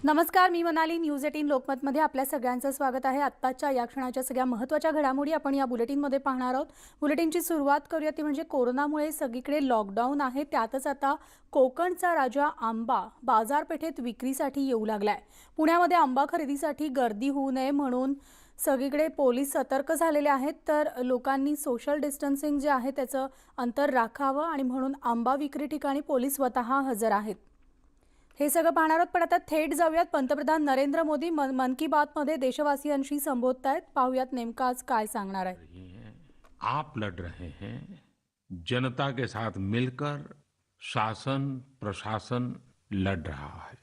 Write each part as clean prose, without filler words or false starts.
नमस्कार, मी मनाली. न्यूज 18 लोकमतमध्ये आपल्या सगळ्यांचं स्वागत आहे. आत्ताच्या या क्षणाच्या सगळ्या महत्त्वाच्या घडामोडी आपण या बुलेटिनमध्ये पाहणार आहोत. बुलेटिनची सुरुवात करूया ती म्हणजे कोरोनामुळे सगळीकडे लॉकडाऊन आहे. त्यातच आता कोकणचा राजा आंबा बाजारपेठेत विक्रीसाठी येऊ लागलाय. पुण्यामध्ये आंबा खरेदीसाठी गर्दी होऊ नये म्हणून सगळीकडे पोलीस सतर्क झालेले आहेत. तर लोकांनी सोशल डिस्टन्सिंग जे आहे त्याचं अंतर राखावं आणि म्हणून आंबा विक्री ठिकाणी पोलीस स्वतः हजर आहेत. हे सगळं पाहणार आहोत, पण आता थेट जाऊयात. पंतप्रधान नरेंद्र मोदी मन की बात मध्ये देशवासियांशी संबोधतायत. पाहूयात नेमकं आज काय सांगणार आहेत. आप लड़ रहे हैं जनता के साथ मिलकर, शासन प्रशासन लड़ रहा है।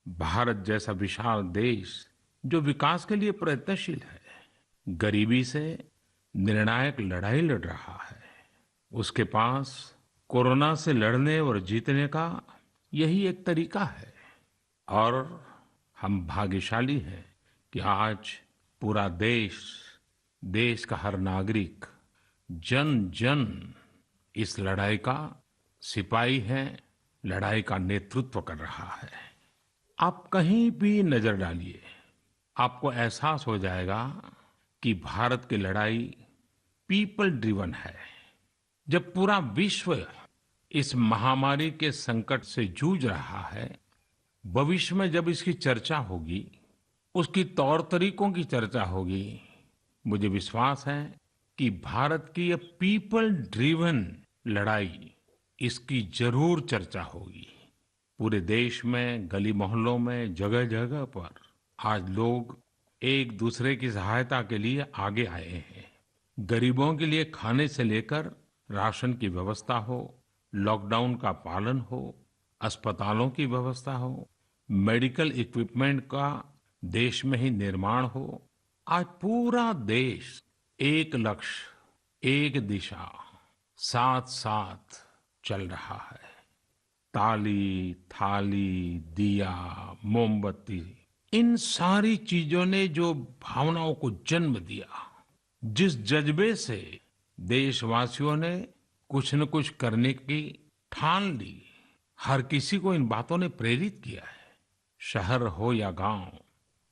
भारत जैसा विशाल देश जो विकास के लिए प्रयत्नशील है, गरीबी से निर्णायक लड़ाई लड़ रहा है। उसके पास कोरोना से लड़ने और जीतने का यही एक तरीका है। और हम भाग्यशाली हैं कि आज पूरा देश का हर नागरिक, जन जन इस लड़ाई का सिपाही है, लड़ाई का नेतृत्व कर रहा है। आप कहीं भी नजर डालिए, आपको एहसास हो जाएगा कि भारत की लड़ाई पीपल ड्रिवन है। जब पूरा विश्व इस महामारी के संकट से जूझ रहा है, भविष्य में जब इसकी चर्चा होगी, उसकी तौर तरीकों की चर्चा होगी, मुझे विश्वास है कि भारत की ये पीपल ड्रिवन लड़ाई, इसकी जरूर चर्चा होगी। पूरे देश में गली मोहल्लों में जगह जगह पर आज लोग एक दूसरे की सहायता के लिए आगे आए हैं। गरीबों के लिए खाने से लेकर राशन की व्यवस्था हो, लॉकडाउन का पालन हो, अस्पतालों की व्यवस्था हो, मेडिकल इक्विपमेंट का देश में ही निर्माण हो, आज पूरा देश एक लक्ष्य, एक दिशा, साथ साथ चल रहा है। ताली, थाली, दिया, मोमबत्ती, इन सारी चीजों ने जो भावनाओं को जन्म दिया, जिस जज्बे से देशवासियों ने कुछ न कुछ करने की ठान ली, हर किसी को इन बातों ने प्रेरित किया है। शहर हो या गांव,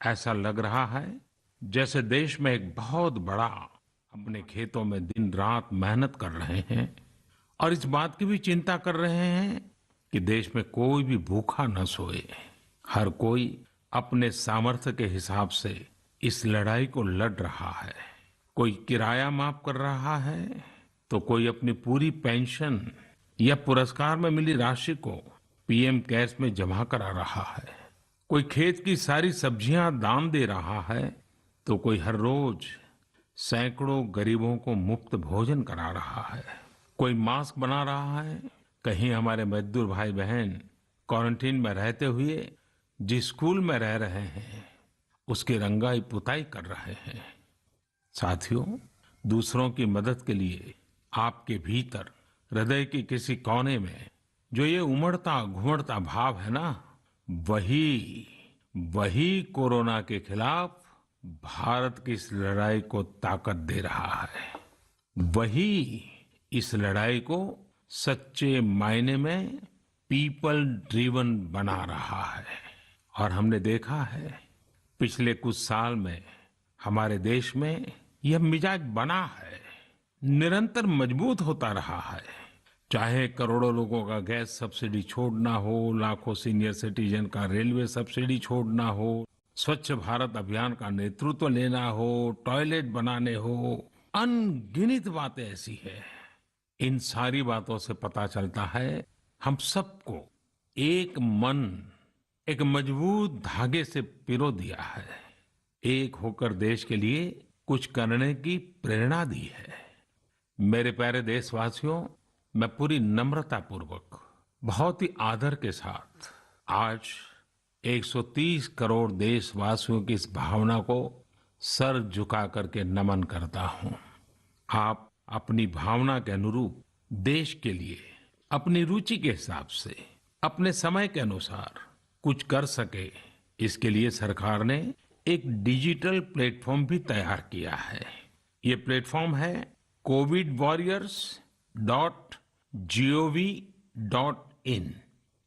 ऐसा लग रहा है जैसे देश में एक बहुत बड़ा अपने खेतों में दिन रात मेहनत कर रहे हैं और इस बात की भी चिंता कर रहे हैं कि देश में कोई भी भूखा न सोए। हर कोई अपने सामर्थ्य के हिसाब से इस लड़ाई को लड़ रहा है। कोई किराया माफ कर रहा है, तो कोई अपनी पूरी पेंशन या पुरस्कार में मिली राशि को पीएम केयर्स में जमा करा रहा है। कोई खेत की सारी सब्जियां दान दे रहा है, तो कोई हर रोज सैकड़ों गरीबों को मुफ्त भोजन करा रहा है। कोई मास्क बना रहा है। कहीं हमारे मजदूर भाई बहन क्वारंटीन में रहते हुए जिस स्कूल में रह रहे हैं, उसकी रंगाई पुताई कर रहे हैं। साथियों, दूसरों की मदद के लिए आपके भीतर हृदय की किसी कोने में जो ये उमड़ता घुमड़ता भाव है ना, वही कोरोना के खिलाफ भारत की इस लड़ाई को ताकत दे रहा है। वही इस लड़ाई को सच्चे मायने में पीपल ड्रिवन बना रहा है। और हमने देखा है पिछले कुछ साल में हमारे देश में यह मिजाज बना है, निरंतर मजबूत होता रहा है। चाहे करोड़ों लोगों का गैस सब्सिडी छोड़ना हो, लाखों सीनियर सिटीजन का रेलवे सब्सिडी छोड़ना हो, स्वच्छ भारत अभियान का नेतृत्व लेना हो, टॉयलेट बनाने हो, अनगिनत बातें ऐसी है। इन सारी बातों से पता चलता है हम सबको एक मन, एक मजबूत धागे से पिरो दिया है, एक होकर देश के लिए कुछ करने की प्रेरणा दी है। मेरे प्यारे देशवासियों, मैं पूरी नम्रता पूर्वक, बहुत ही आदर के साथ आज 130 करोड़ देशवासियों की इस भावना को सर झुका करके नमन करता हूं। आप अपनी भावना के अनुरूप देश के लिए अपनी रुचि के हिसाब से, अपने समय के अनुसार कुछ कर सके, इसके लिए सरकार ने एक डिजिटल प्लेटफॉर्म भी तैयार किया है। ये प्लेटफॉर्म है covidwarriors.gov.in।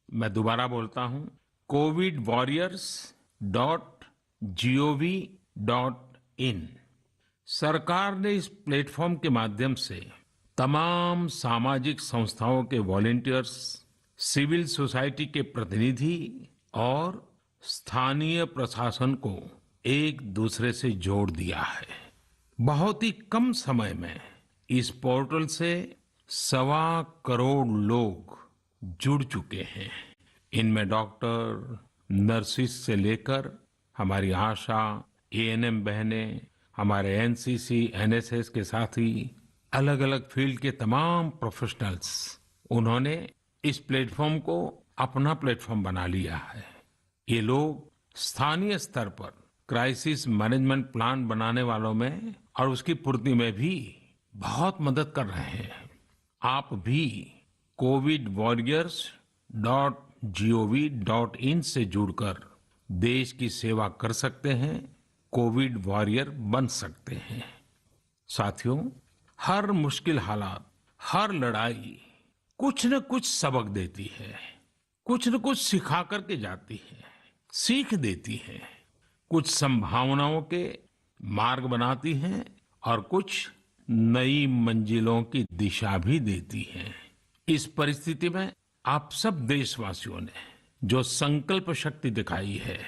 मैं दोबारा बोलता हूं, covidwarriors.gov.in। सरकार ने इस प्लेटफॉर्म के माध्यम से तमाम सामाजिक संस्थाओं के वॉलेंटियर्स, सिविल सोसाइटी के प्रतिनिधि और स्थानीय प्रशासन को एक दूसरे से जोड़ दिया है। बहुत ही कम समय में इस पोर्टल से 1.25 करोड़ लोग जुड़ चुके हैं। इनमें डॉक्टर, नर्सिस से लेकर हमारी आशा, एएनएम बहनें, हमारे एनसीसी, एनएसएस के साथी, अलग अलग फील्ड के तमाम प्रोफेशनल्स, उन्होंने इस प्लेटफॉर्म को अपना प्लेटफॉर्म बना लिया है। ये लोग स्थानीय स्तर पर क्राइसिस मैनेजमेंट प्लान बनाने वालों में और उसकी पूर्ति में भी बहुत मदद कर रहे हैं। आप भी covidwarriors.gov.in से जुड़कर देश की सेवा कर सकते हैं, कोविड वॉरियर बन सकते हैं। साथियों, हर मुश्किल हालात, हर लड़ाई कुछ न कुछ सबक देती है, कुछ न कुछ सिखा करके जाती है, सीख देती है, कुछ संभावनाओं के मार्ग बनाती है और कुछ नई मंजिलों की दिशा भी देती है। इस परिस्थिति में आप सब देशवासियों ने जो संकल्प शक्ति दिखाई है,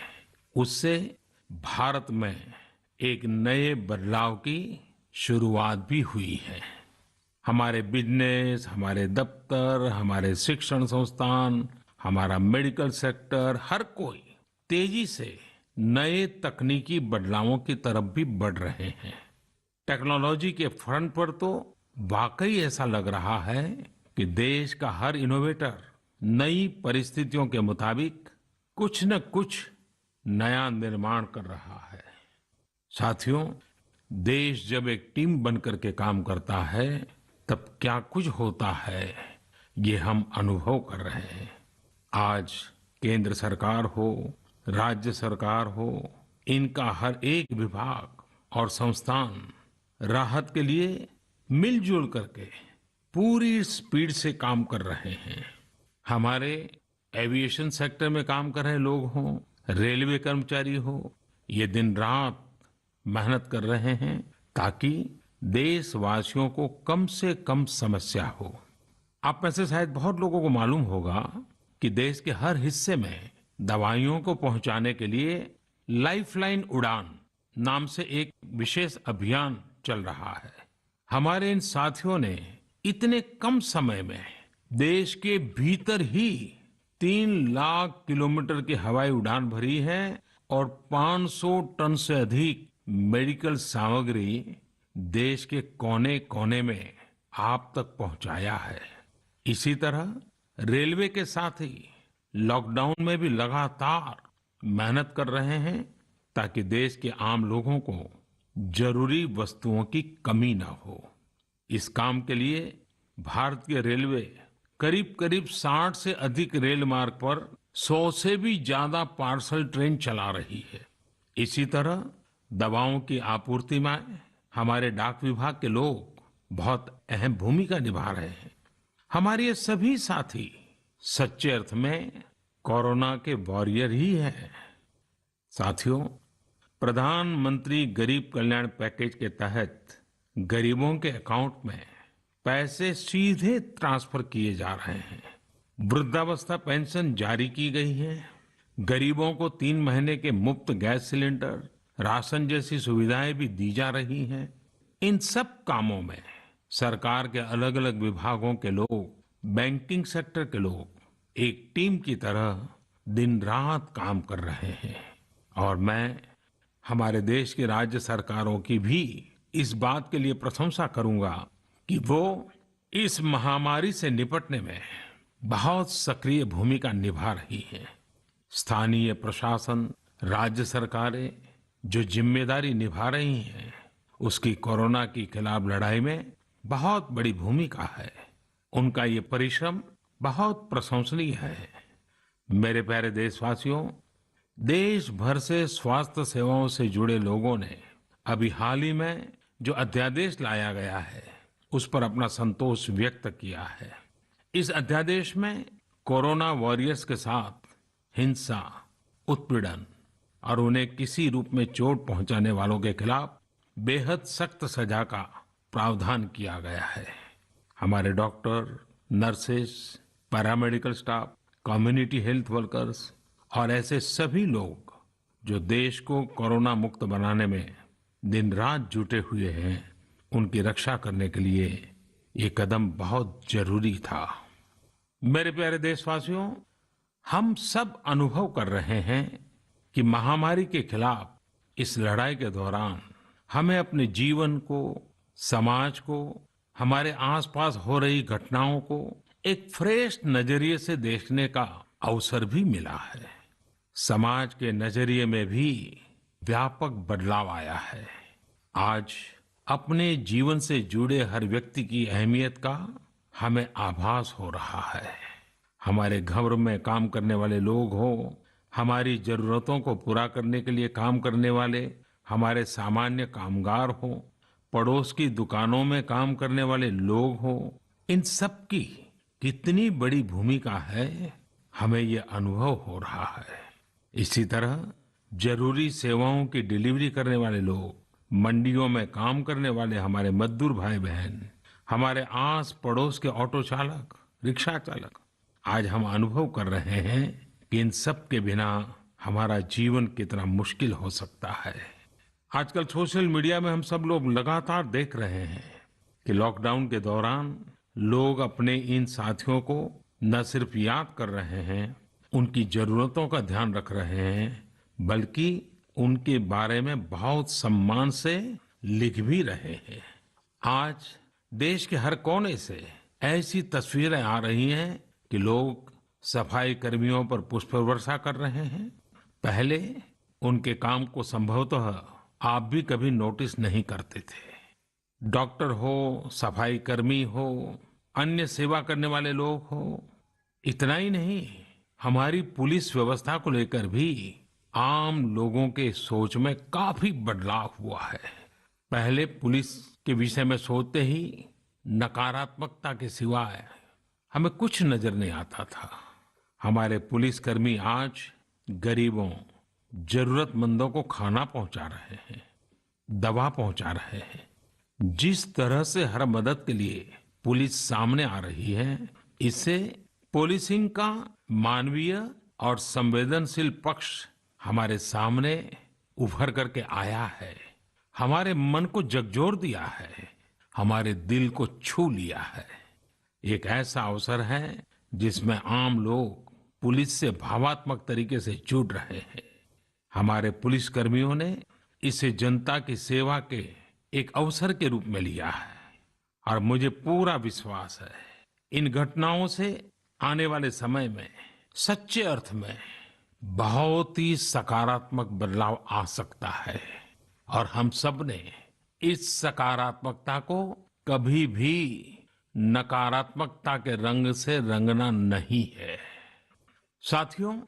उससे भारत में एक नए बदलाव की शुरुआत भी हुई है। हमारे बिजनेस, हमारे दफ्तर, हमारे शिक्षण संस्थान, हमारा मेडिकल सेक्टर, हर कोई तेजी से नए तकनीकी बदलावों की तरफ भी बढ़ रहे हैं। टेक्नोलॉजी के फ्रंट पर तो वाकई ऐसा लग रहा है कि देश का हर इनोवेटर नई परिस्थितियों के मुताबिक कुछ न कुछ नया निर्माण कर रहा है। साथियों, देश जब एक टीम बनकर के काम करता है, तब क्या कुछ होता है, ये हम अनुभव कर रहे हैं। आज केंद्र सरकार हो, राज्य सरकार हो, इनका हर एक विभाग और संस्थान राहत के लिए मिलजुल करके पूरी स्पीड से काम कर रहे हैं। हमारे एविएशन सेक्टर में काम कर रहे लोग हों, रेलवे कर्मचारी हो, ये दिन रात मेहनत कर रहे हैं ताकि देशवासियों को कम से कम समस्या हो। आप में से शायद बहुत लोगों को मालूम होगा कि देश के हर हिस्से में दवाइयों को पहुंचाने के लिए लाइफलाइन उड़ान नाम से एक विशेष अभियान चल रहा है। हमारे इन साथियों ने इतने कम समय में देश के भीतर ही 3 लाख किलोमीटर की हवाई उड़ान भरी है और 500 टन से अधिक मेडिकल सामग्री देश के कोने कोने में आप तक पहुंचाया है। इसी तरह रेलवे के साथ ही लॉकडाउन में भी लगातार मेहनत कर रहे हैं ताकि देश के आम लोगों को जरूरी वस्तुओं की कमी न हो। इस काम के लिए भारतीय रेलवे करीब करीब 60 से अधिक रेल मार्ग पर 100 से भी ज्यादा पार्सल ट्रेन चला रही है। इसी तरह दवाओं की आपूर्ति में हमारे डाक विभाग के लोग बहुत अहम भूमिका निभा रहे हैं। हमारे ये सभी साथी सच्चे अर्थ में कोरोना के वॉरियर ही हैं। साथियों, प्रधानमंत्री गरीब कल्याण पैकेज के तहत गरीबों के अकाउंट में पैसे सीधे ट्रांसफर किए जा रहे हैं। वृद्धावस्था पेंशन जारी की गई है। गरीबों को 3 महीने के मुफ्त गैस सिलेंडर, राशन जैसी सुविधाएं भी दी जा रही हैं। इन सब कामों में सरकार के अलग अलग विभागों के लोग, बैंकिंग सेक्टर के लोग एक टीम की तरह दिन रात काम कर रहे हैं। और मैं हमारे देश की राज्य सरकारों की भी इस बात के लिए प्रशंसा करूंगा कि वो इस महामारी से निपटने में बहुत सक्रिय भूमिका निभा रही है। स्थानीय प्रशासन, राज्य सरकारें जो जिम्मेदारी निभा रही हैं, उसकी कोरोना के खिलाफ लड़ाई में बहुत बड़ी भूमिका है। उनका ये परिश्रम बहुत प्रशंसनीय है। मेरे प्यारे देशवासियों, देश भर से स्वास्थ्य सेवाओं से जुड़े लोगों ने अभी हाल ही में जो अध्यादेश लाया गया है, उस पर अपना संतोष व्यक्त किया है। इस अध्यादेश में कोरोना वॉरियर्स के साथ हिंसा, उत्पीड़न और उन्हें किसी रूप में चोट पहुंचाने वालों के खिलाफ बेहद सख्त सजा का प्रावधान किया गया है। हमारे doctor, nurses, paramedical staff, community health workers और ऐसे सभी लोग जो देश को कोरोना मुक्त बनाने में दिन रात जुटे हुए हैं, उनकी रक्षा करने के लिए ये कदम बहुत जरूरी था। मेरे प्यारे देशवासियों, हम सब अनुभव कर रहे हैं कि महामारी के खिलाफ इस लड़ाई के दौरान हमें अपने जीवन को, समाज को, हमारे आसपास हो रही घटनाओं को एक फ्रेश नजरिए से देखने का अवसर भी मिला है। समाज के नजरिए में भी व्यापक बदलाव आया है। आज अपने जीवन से जुड़े हर व्यक्ति की अहमियत का हमें आभास हो रहा है। हमारे घर में काम करने वाले लोग हो, हमारी जरूरतों को पूरा करने के लिए काम करने वाले हमारे सामान्य कामगार हो, पड़ोस की दुकानों में काम करने वाले लोग हो, इन सब की कितनी बड़ी भूमिका है, हमें ये अनुभव हो रहा है। इसी तरह जरूरी सेवाओं की डिलीवरी करने वाले लोग, मंडियों में काम करने वाले हमारे मजदूर भाई बहन, हमारे आस पड़ोस के ऑटो चालक, रिक्शा चालक, आज हम अनुभव कर रहे हैं कि इन सब के बिना हमारा जीवन कितना मुश्किल हो सकता है। आजकल सोशल मीडिया में हम सब लोग लगातार देख रहे हैं कि लॉकडाउन के दौरान लोग अपने इन साथियों को न सिर्फ याद कर रहे हैं, उनकी जरूरतों का ध्यान रख रहे हैं, बल्कि उनके बारे में बहुत सम्मान से लिख भी रहे हैं। आज देश के हर कोने से ऐसी तस्वीरें आ रही हैं कि लोग सफाई कर्मियों पर पुष्प वर्षा कर रहे हैं। पहले उनके काम को संभवतः आप भी कभी नोटिस नहीं करते थे। डॉक्टर हो, सफाई कर्मी हो, अन्य सेवा करने वाले लोग हो, इतना ही नहीं, हमारी पुलिस व्यवस्था को लेकर भी आम लोगों के सोच में काफी बदलाव हुआ है। पहले पुलिस के विषय में सोचते ही नकारात्मकता के सिवाय हमें कुछ नजर नहीं आता था। हमारे पुलिसकर्मी आज गरीबों, जरूरतमंदों को खाना पहुंचा रहे हैं, दवा पहुंचा रहे हैं। जिस तरह से हर मदद के लिए पुलिस सामने आ रही है, इससे पुलिसिंग का मानवीय और संवेदनशील पक्ष हमारे सामने उभर करके आया है, हमारे मन को झकझोर दिया है, हमारे दिल को छू लिया है। एक ऐसा अवसर है जिसमें आम लोग पुलिस से भावात्मक तरीके से जुड़ रहे हैं। हमारे पुलिस कर्मियों ने इसे जनता की सेवा के एक अवसर के रूप में लिया है और मुझे पूरा विश्वास है इन घटनाओं से आने वाले समय में सच्चे अर्थ में बहुत ही सकारात्मक बदलाव आ सकता है और हम सब ने इस सकारात्मकता को कभी भी नकारात्मकता के रंग से रंगना नहीं है। साथियों,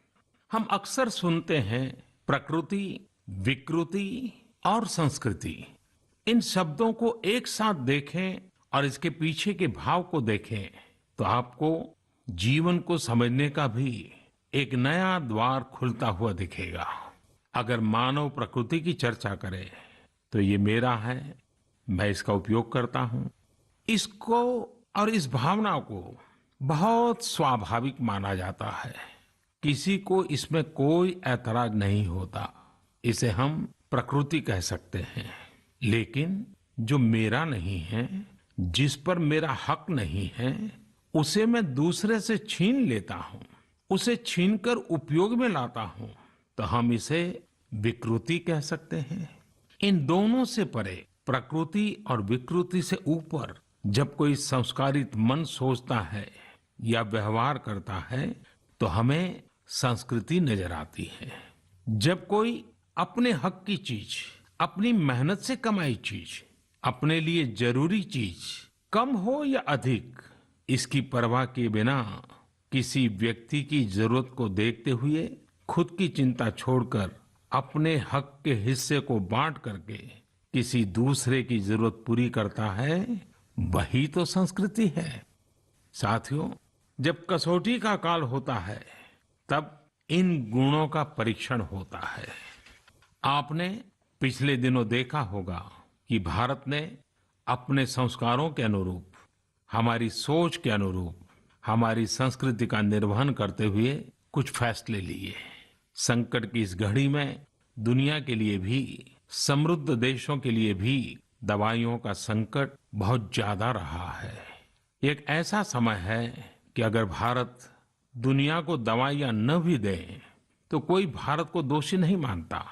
हम अक्सर सुनते हैं प्रकृति, विकृति और संस्कृति। इन शब्दों को एक साथ देखें और इसके पीछे के भाव को देखें तो आपको जीवन को समझने का भी एक नया द्वार खुलता हुआ दिखेगा। अगर मानव प्रकृति की चर्चा करें तो ये मेरा है, मैं इसका उपयोग करता हूं। इसको और इस भावना को बहुत स्वाभाविक माना जाता है, किसी को इसमें कोई ऐतराज नहीं होता। इसे हम प्रकृति कह सकते हैं। लेकिन जो मेरा नहीं है, जिस पर मेरा हक नहीं है, उसे मैं दूसरे से छीन लेता हूं, उसे छीनकर उपयोग में लाता हूं, तो हम इसे विकृति कह सकते हैं। इन दोनों से परे, प्रकृति और विकृति से ऊपर जब कोई संस्कारित मन सोचता है या व्यवहार करता है तो हमें संस्कृति नजर आती है। जब कोई अपने हक की चीज, अपनी मेहनत से कमाई चीज, अपने लिए जरूरी चीज कम हो या अधिक, इसकी परवाह किए बिना किसी व्यक्ति की जरूरत को देखते हुए खुद की चिंता छोड़कर अपने हक के हिस्से को बांट करके किसी दूसरे की जरूरत पूरी करता है, वही तो संस्कृति है। साथियों, जब कसौटी का काल होता है तब इन गुणों का परीक्षण होता है। आपने पिछले दिनों देखा होगा कि भारत ने अपने संस्कारों के अनुरूप, हमारी सोच के अनुरूप, हमारी संस्कृति का निर्वहन करते हुए कुछ फैसले लिए। संकट की इस घड़ी में दुनिया के लिए भी, समृद्ध देशों के लिए भी दवाइयों का संकट बहुत ज्यादा रहा है। एक ऐसा समय है कि अगर भारत दुनिया को दवाइयां न भी दे तो कोई भारत को दोषी नहीं मानता।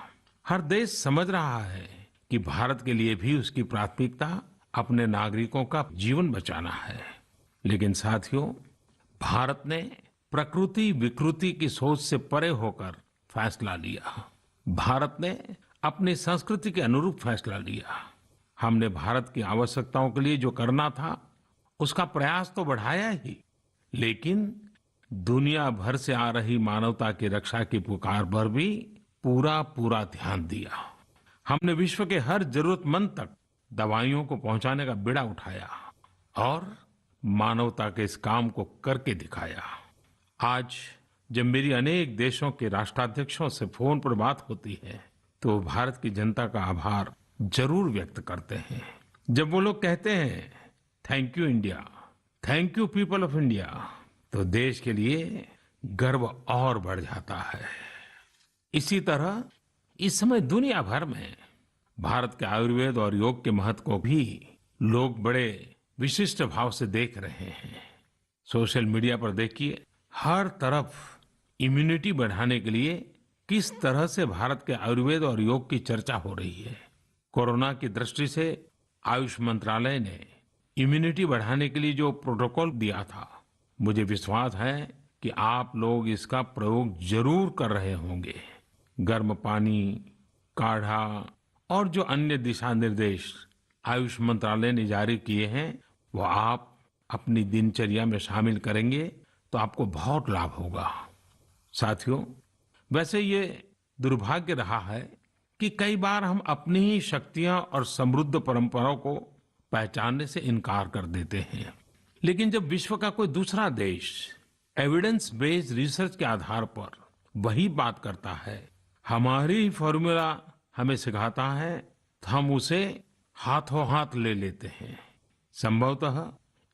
हर देश समझ रहा है कि भारत के लिए भी उसकी प्राथमिकता अपने नागरिकों का जीवन बचाना है। लेकिन साथियों, भारत ने प्रकृति विकृति की सोच से परे होकर फैसला लिया। भारत ने अपनी संस्कृति के अनुरूप फैसला लिया। हमने भारत की आवश्यकताओं के लिए जो करना था उसका प्रयास तो बढ़ाया ही, लेकिन दुनिया भर से आ रही मानवता की रक्षा की पुकार पर भी पूरा पूरा ध्यान दिया। हमने विश्व के हर जरूरतमंद तक दवाइयों को पहुंचाने का बीड़ा उठाया और मानवता के इस काम को करके दिखाया। आज जब मेरी अनेक देशों के राष्ट्राध्यक्षों से फोन पर बात होती है तो वो भारत की जनता का आभार जरूर व्यक्त करते हैं। जब वो लोग कहते हैं thank you India, thank you people of India, तो देश के लिए गर्व और बढ़ जाता है। इसी तरह इस समय दुनिया भर में भारत के आयुर्वेद और योग के महत्व को भी लोग बड़े विशिष्ट भाव से देख रहे हैं। सोशल मीडिया पर देखिए, हर तरफ इम्यूनिटी बढ़ाने के लिए किस तरह से भारत के आयुर्वेद और योग की चर्चा हो रही है। कोरोना की दृष्टि से आयुष मंत्रालय ने इम्यूनिटी बढ़ाने के लिए जो प्रोटोकॉल दिया था, मुझे विश्वास है कि आप लोग इसका प्रयोग जरूर कर रहे होंगे। गर्म पानी, काढ़ा और जो अन्य दिशा निर्देश आयुष मंत्रालय ने जारी किए हैं वो आप अपनी दिनचर्या में शामिल करेंगे तो आपको बहुत लाभ होगा। साथियों, वैसे ये दुर्भाग्य रहा है कि कई बार हम अपनी ही शक्तियां और समृद्ध परंपराओं को पहचानने से इनकार कर देते हैं। लेकिन जब विश्व का कोई दूसरा देश एविडेंस बेस्ड रिसर्च के आधार पर वही बात करता है, हमारी फॉर्मूला हमें सिखाता है, तो हम उसे हाथों हाथ ले लेते हैं। संभवतः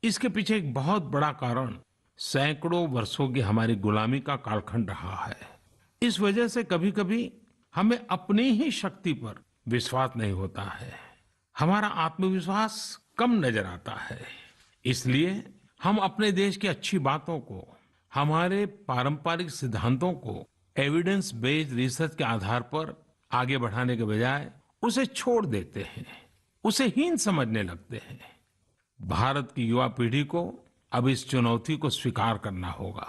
इसके पीछे एक बहुत बड़ा कारण सैकड़ों वर्षों की हमारी गुलामी का कालखंड रहा है। इस वजह से कभी कभी हमें अपनी ही शक्ति पर विश्वास नहीं होता है, हमारा आत्मविश्वास कम नजर आता है। इसलिए हम अपने देश की अच्छी बातों को, हमारे पारंपरिक सिद्धांतों को एविडेंस बेस्ड रिसर्च के आधार पर आगे बढ़ाने के बजाय उसे छोड़ देते हैं, उसे हीन समझने लगते हैं। भारत की युवा पीढ़ी को अब इस चुनौती को स्वीकार करना होगा।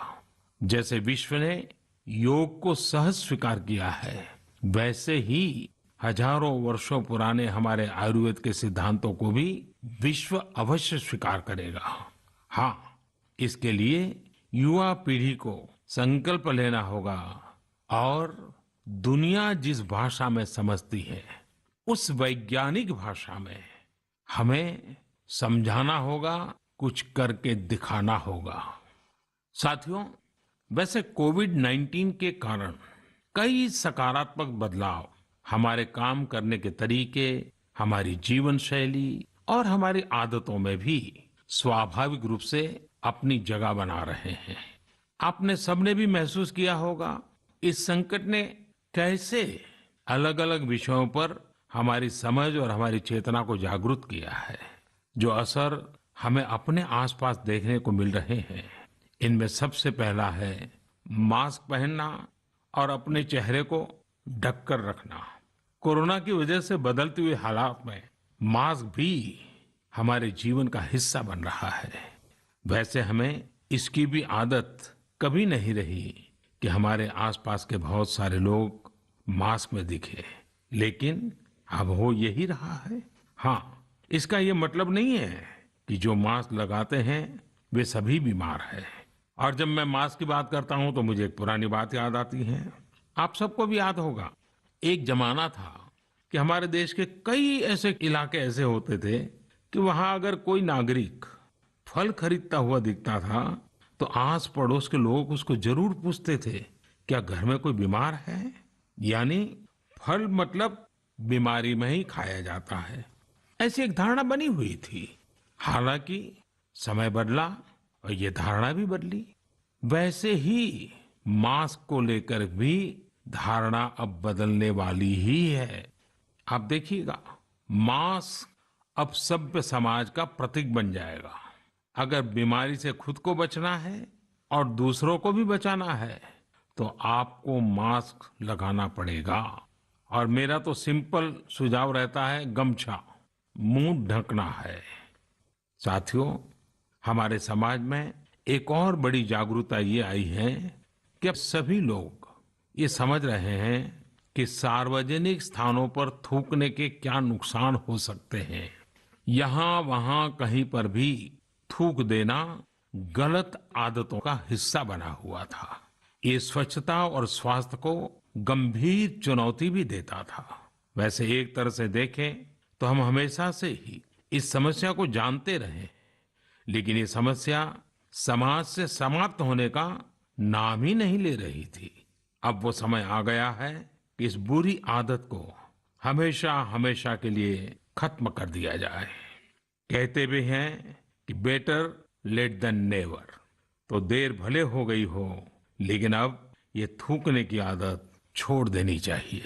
जैसे विश्व ने योग को सहज स्वीकार किया है, वैसे ही हजारों वर्षों पुराने हमारे आयुर्वेद के सिद्धांतों को भी विश्व अवश्य स्वीकार करेगा। हाँ, इसके लिए युवा पीढ़ी को संकल्प लेना होगा और दुनिया जिस भाषा में समझती है उस वैज्ञानिक भाषा में हमें समझाना होगा, कुछ करके दिखाना होगा। साथियों, वैसे कोविड-19 के कारण कई सकारात्मक बदलाव हमारे काम करने के तरीके, हमारी जीवन शैली और हमारी आदतों में भी स्वाभाविक रूप से अपनी जगह बना रहे हैं। आपने सबने भी महसूस किया होगा इस संकट ने कैसे अलग अलग विषयों पर हमारी समझ और हमारी चेतना को जागरूक किया है। जो असर हमें अपने आसपास देखने को मिल रहे हैं, इनमें सबसे पहला है मास्क पहनना और अपने चेहरे को ढककर रखना। कोरोना की वजह से बदलते हुए हालात में मास्क भी हमारे जीवन का हिस्सा बन रहा है। वैसे हमें इसकी भी आदत कभी नहीं रही कि हमारे आसपास के बहुत सारे लोग मास्क में दिखे, लेकिन अब हो यही रहा है। हाँ, इसका ये मतलब नहीं है कि जो मास्क लगाते हैं वे सभी बीमार हैं। और जब मैं मास्क की बात करता हूं तो मुझे एक पुरानी बात याद आती है। आप सबको भी याद होगा, एक जमाना था कि हमारे देश के कई ऐसे इलाके ऐसे होते थे कि वहां अगर कोई नागरिक फल खरीदता हुआ दिखता था तो आस पड़ोस के लोग उसको जरूर पूछते थे क्या घर में कोई बीमार है? यानी फल मतलब बीमारी में ही खाया जाता है, ऐसी एक धारणा बनी हुई थी। हालांकि समय बदला और ये धारणा भी बदली। वैसे ही मास्क को लेकर भी धारणा अब बदलने वाली ही है। आप देखिएगा, मास्क अब सभ्य समाज का प्रतीक बन जाएगा। अगर बीमारी से खुद को बचना है और दूसरों को भी बचाना है तो आपको मास्क लगाना पड़ेगा। और मेरा तो सिंपल सुझाव रहता है, गमछा मुंह ढकना है। साथियों, हमारे समाज में एक और बड़ी जागरूकता ये आई है कि अब सभी लोग ये समझ रहे हैं कि सार्वजनिक स्थानों पर थूकने के क्या नुकसान हो सकते हैं। यहाँ वहाँ कहीं पर भी थूक देना गलत आदतों का हिस्सा बना हुआ था। ये स्वच्छता और स्वास्थ्य को गंभीर चुनौती भी देता था। वैसे एक तरह से देखें तो हम हमेशा से ही इस समस्या को जानते रहे, लेकिन ये समस्या समाज से समाप्त होने का नाम ही नहीं ले रही थी। अब वो समय आ गया है कि इस बुरी आदत को हमेशा हमेशा के लिए खत्म कर दिया जाए। कहते भी हैं कि बेटर लेट देन नेवर। तो देर भले हो गई हो, लेकिन अब ये थूकने की आदत छोड़ देनी चाहिए।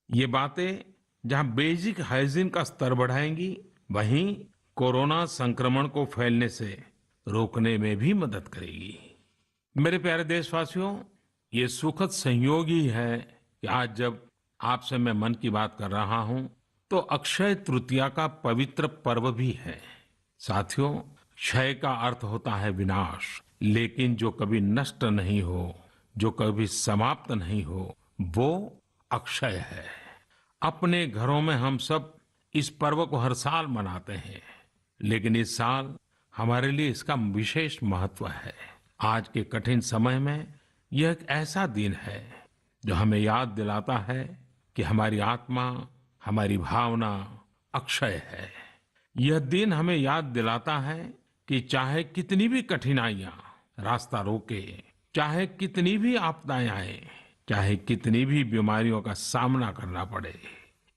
ये बातें जहां बेसिक हाइजीन का स्तर बढ़ाएंगी, वहीं कोरोना संक्रमण को फैलने से रोकने में भी मदद करेगी। मेरे प्यारे देशवासियों, ये सुखद संयोग ही है कि आज जब आपसे मैं मन की बात कर रहा हूं तो अक्षय तृतीया का पवित्र पर्व भी है। साथियों, क्षय का अर्थ होता है विनाश, लेकिन जो कभी नष्ट नहीं हो, जो कभी समाप्त नहीं हो, वो अक्षय है। अपने घरों में हम सब इस पर्व को हर साल मनाते हैं, लेकिन इस साल हमारे लिए इसका विशेष महत्व है। आज के कठिन समय में यह एक ऐसा दिन है जो हमें याद दिलाता है कि हमारी आत्मा, हमारी भावना अक्षय है। यह दिन हमें याद दिलाता है कि चाहे कितनी भी कठिनाइयां रास्ता रोके, चाहे कितनी भी आपदाएं आए, चाहे कितनी भी बीमारियों का सामना करना पड़े,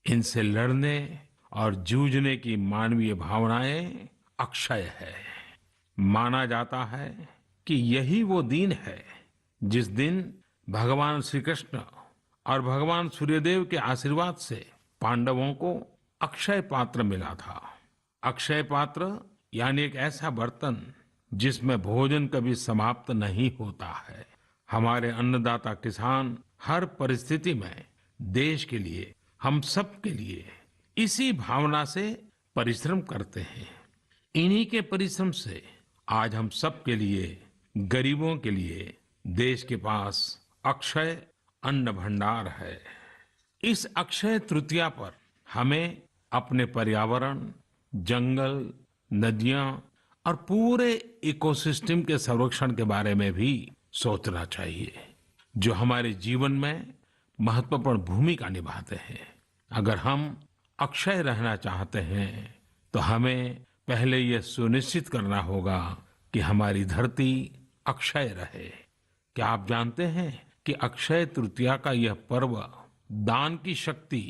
इनसे लड़ने और जूझने की मानवीय भावनाएं अक्षय है। माना जाता है कि यही वो दिन है जिस दिन भगवान श्री कृष्ण और भगवान सूर्यदेव के आशीर्वाद से पांडवों को अक्षय पात्र मिला था। अक्षय पात्र यानी एक ऐसा बर्तन जिसमें भोजन कभी समाप्त नहीं होता है। हमारे अन्नदाता किसान हर परिस्थिति में देश के लिए, हम सब के लिए इसी भावना से परिश्रम करते हैं। इन्हीं के परिश्रम से आज हम सब के लिए, गरीबों के लिए देश के पास अक्षय अन्न भंडार है। इस अक्षय तृतीया पर हमें अपने पर्यावरण, जंगल, नदियां और पूरे इकोसिस्टम के संरक्षण के बारे में भी सोचना चाहिए, जो हमारे जीवन में महत्वपूर्ण भूमिका निभाते हैं। अगर हम अक्षय रहना चाहते हैं तो हमें पहले यह सुनिश्चित करना होगा कि हमारी धरती अक्षय रहे। क्या आप जानते हैं कि अक्षय तृतीया का यह पर्व दान की शक्ति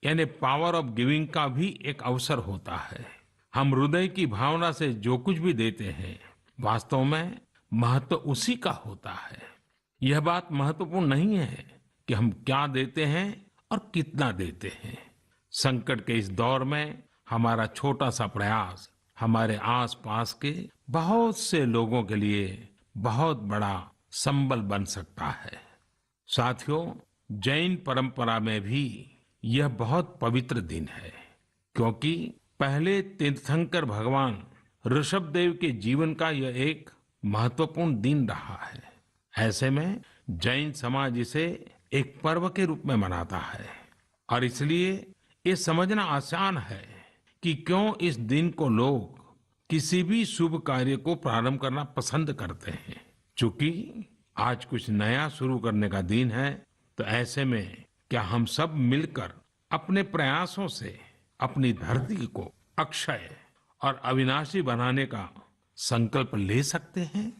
यानी पावर ऑफ गिविंग का भी एक अवसर होता है। हम हृदय की भावना से जो कुछ भी देते हैं, वास्तव में महत्व उसी का होता है। यह बात महत्वपूर्ण नहीं है कि हम क्या देते हैं और कितना देते हैं। संकट के इस दौर में हमारा छोटा सा प्रयास हमारे आसपास के बहुत से लोगों के लिए बहुत बड़ा संबल बन सकता है। साथियों, जैन परंपरा में भी यह बहुत पवित्र दिन है, क्योंकि पहले तीर्थंकर भगवान ऋषभदेव के जीवन का यह एक महत्वपूर्ण दिन रहा है। ऐसे में जैन समाज इसे एक पर्व के रूप में मनाता है और इसलिए ये समझना आसान है कि क्यों इस दिन को लोग किसी भी शुभ कार्य को प्रारंभ करना पसंद करते हैं। चूंकि आज कुछ नया शुरू करने का दिन है, तो ऐसे में क्या हम सब मिलकर अपने प्रयासों से अपनी धरती को अक्षय और अविनाशी बनाने का संकल्प ले सकते हैं?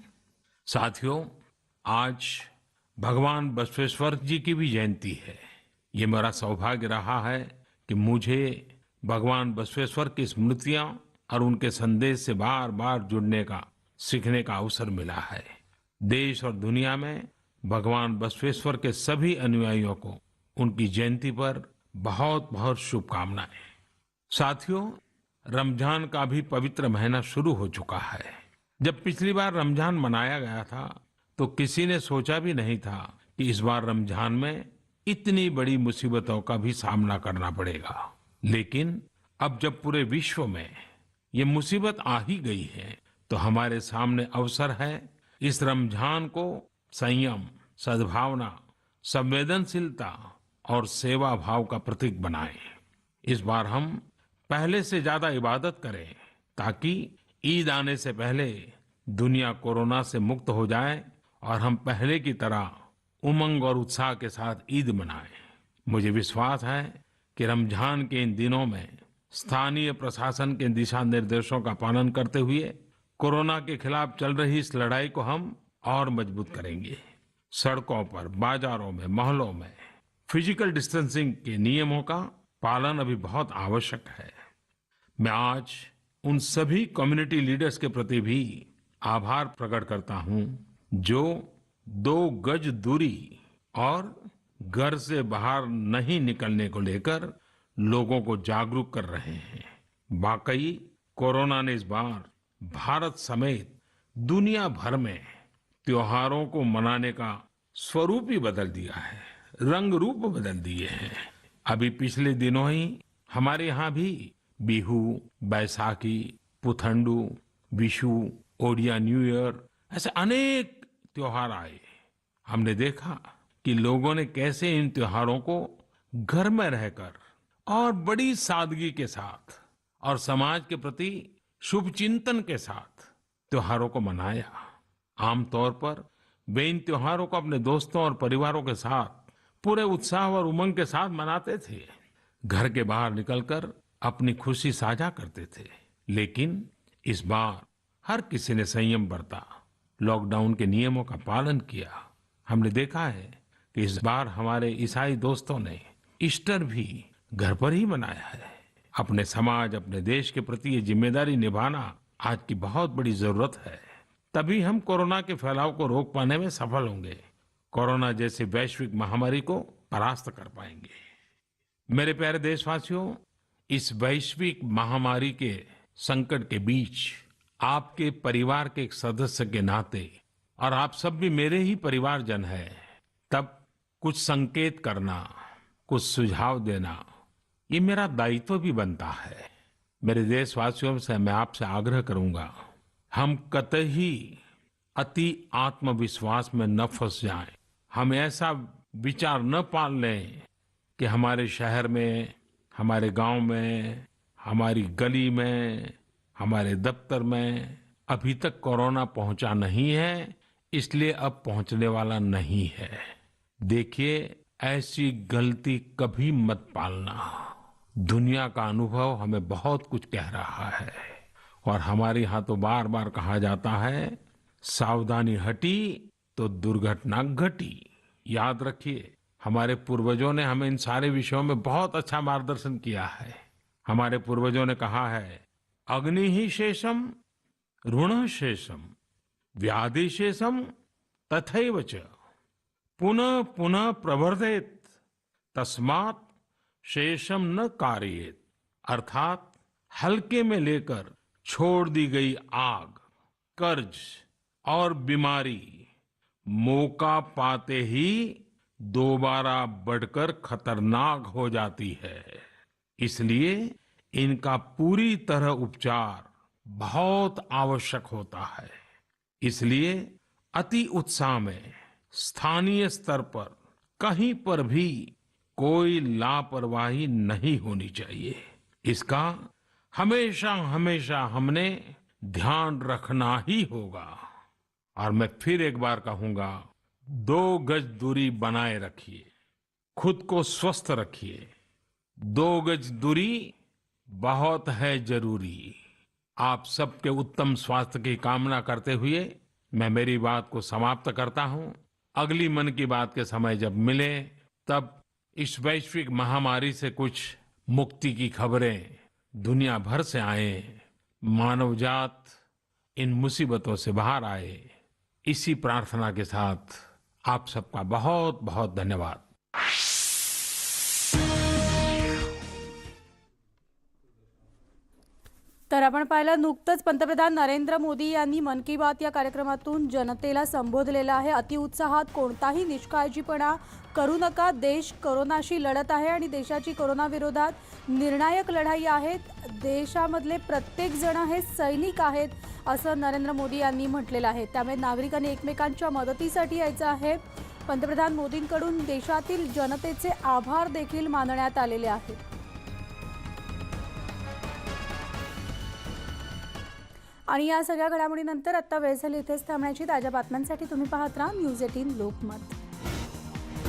साथियों, आज भगवान बसवेश्वर जी की भी जयंती है। ये मेरा सौभाग्य रहा है कि मुझे भगवान बसवेश्वर की स्मृतियां और उनके संदेश से बार बार जुड़ने का, सीखने का अवसर मिला है। देश और दुनिया में भगवान बसवेश्वर के सभी अनुयायियों को उनकी जयंती पर बहुत बहुत शुभकामनाएं। साथियों, रमजान का भी पवित्र महीना शुरू हो चुका है। जब पिछली बार रमजान मनाया गया था तो किसी ने सोचा भी नहीं था कि इस बार रमजान में इतनी बड़ी मुसीबतों का भी सामना करना पड़ेगा। लेकिन अब जब पूरे विश्व में ये मुसीबत आ ही गई है तो हमारे सामने अवसर है इस रमजान को संयम, सद्भावना, संवेदनशीलता और सेवा भाव का प्रतीक बनाएं। इस बार हम पहले से ज्यादा इबादत करें ताकि ईद आने से पहले दुनिया कोरोना से मुक्त हो जाए और हम पहले की तरह उमंग और उत्साह के साथ ईद मनाएं। मुझे विश्वास है कि रमजान के इन दिनों में स्थानीय प्रशासन के दिशा निर्देशों का पालन करते हुए कोरोना के खिलाफ चल रही इस लड़ाई को हम और मजबूत करेंगे। सड़कों पर, बाजारों में, मोहल्लों में फिजिकल डिस्टेंसिंग के नियमों का पालन अभी बहुत आवश्यक है। मैं आज उन सभी कम्युनिटी लीडर्स के प्रति भी आभार प्रकट करता हूं जो 2 गज दूरी और घर से बाहर नहीं निकलने को लेकर लोगों को जागरूक कर रहे हैं। वाकई कोरोना ने इस बार भारत समेत दुनिया भर में त्योहारों को मनाने का स्वरूप ही बदल दिया है, रंग रूप बदल दिए हैं। अभी पिछले दिनों ही हमारे यहाँ भी बिहू, बैसाखी, पुथंडू, विशु, ओडिया न्यू ईयर ऐसे अनेक त्योहार आए। हमने देखा कि लोगों ने कैसे इन त्योहारों को घर में रहकर और बड़ी सादगी के साथ और समाज के प्रति शुभ चिंतन के साथ त्योहारों को मनाया। आमतौर पर वे इन त्योहारों को अपने दोस्तों और परिवारों के साथ पूरे उत्साह और उमंग के साथ मनाते थे, घर के बाहर निकलकर अपनी खुशी साझा करते थे। लेकिन इस बार हर किसी ने संयम बरता, लॉकडाउन के नियमों का पालन किया। हमने देखा है कि इस बार हमारे ईसाई दोस्तों ने ईस्टर भी घर पर ही मनाया है। अपने समाज, अपने देश के प्रति ये जिम्मेदारी निभाना आज की बहुत बड़ी जरूरत है। तभी हम कोरोना के फैलाव को रोक पाने में सफल होंगे, कोरोना जैसी वैश्विक महामारी को परास्त कर पाएंगे। मेरे प्यारे देशवासियों, इस वैश्विक महामारी के संकट के बीच आपके परिवार के एक सदस्य के नाते, और आप सब भी मेरे ही परिवारजन हैं, तब कुछ संकेत करना, कुछ सुझाव देना, ये मेरा दायित्व भी बनता है। मेरे देशवासियों से मैं आपसे आग्रह करूंगा, हम कतई अति आत्मविश्वास में न फंस जाएं। हम ऐसा विचार न पाल लें कि हमारे शहर में, हमारे गांव में, हमारी गली में, हमारे दफ्तर में अभी तक कोरोना पहुंचा नहीं है, इसलिए अब पहुंचने वाला नहीं है। देखिए, ऐसी गलती कभी मत पालना। दुनिया का अनुभव हमें बहुत कुछ कह रहा है और हमारे यहाँ तो बार बार कहा जाता है, सावधानी हटी तो दुर्घटना घटी। याद रखिए, हमारे पूर्वजों ने हमें इन सारे विषयों में बहुत अच्छा मार्गदर्शन किया है। हमारे पूर्वजों ने कहा है, अग्नि ही शेषम ऋण शेषम व्याधि शेषम तथैव च पुनः पुनः प्रवर्धेत तस्मात् शेषम न कार्येत। अर्थात हल्के में लेकर छोड़ दी गई आग, कर्ज और बीमारी मौका पाते ही दोबारा बढ़कर खतरनाक हो जाती है। इसलिए इनका पूरी तरह उपचार बहुत आवश्यक होता है। इसलिए अति उत्साह में स्थानीय स्तर पर कहीं पर भी कोई लापरवाही नहीं होनी चाहिए। इसका हमेशा हमेशा हमने ध्यान रखना ही होगा। और मैं फिर एक बार कहूंगा, 2 गज दूरी बनाए रखिए, खुद को स्वस्थ रखिए। 2 गज दूरी बहुत है जरूरी। आप सबके उत्तम स्वास्थ्य की कामना करते हुए मैं मेरी बात को समाप्त करता हूं। अगली मन की बात के समय जब मिले तब इस वैश्विक महामारी से कुछ मुक्ति की खबरें दुनिया भर से आए, मानवजात इन मुसीबतों से बाहर आए, इसी प्रार्थना के साथ आप सबका बहुत बहुत धन्यवाद। तर आपण पाहिलं नुकतंच पंतप्रधान नरेंद्र मोदी यांनी मन की बात या कार्यक्रमातून जनतेला संबोधलेलं आहे। अतिउत्साहात कोणताही निष्काळजीपणा करू नका, देश कोरोनाशी लढत आहे आणि देशाची कोरोना विरोधात निर्णायक लढाई आहे। देशामधले प्रत्येक जण हे सैनिक आहेत असं नरेंद्र मोदी यांनी म्हटलेलं आहे। त्यामुळे नागरिकांनी एकमेकांच्या मदतीसाठी यायचं आहे। पंतप्रधान मोदींकडून देशातील जनतेचे आभार देखील मानण्यात आलेले आहेत। आणि या सगळ्या घडामोडीनंतर आता वेळ झाली इथेच थांबण्याची। ताज्या बातम्यांसाठी तुम्ही पाहत राहा न्यूज 18 लोकमत।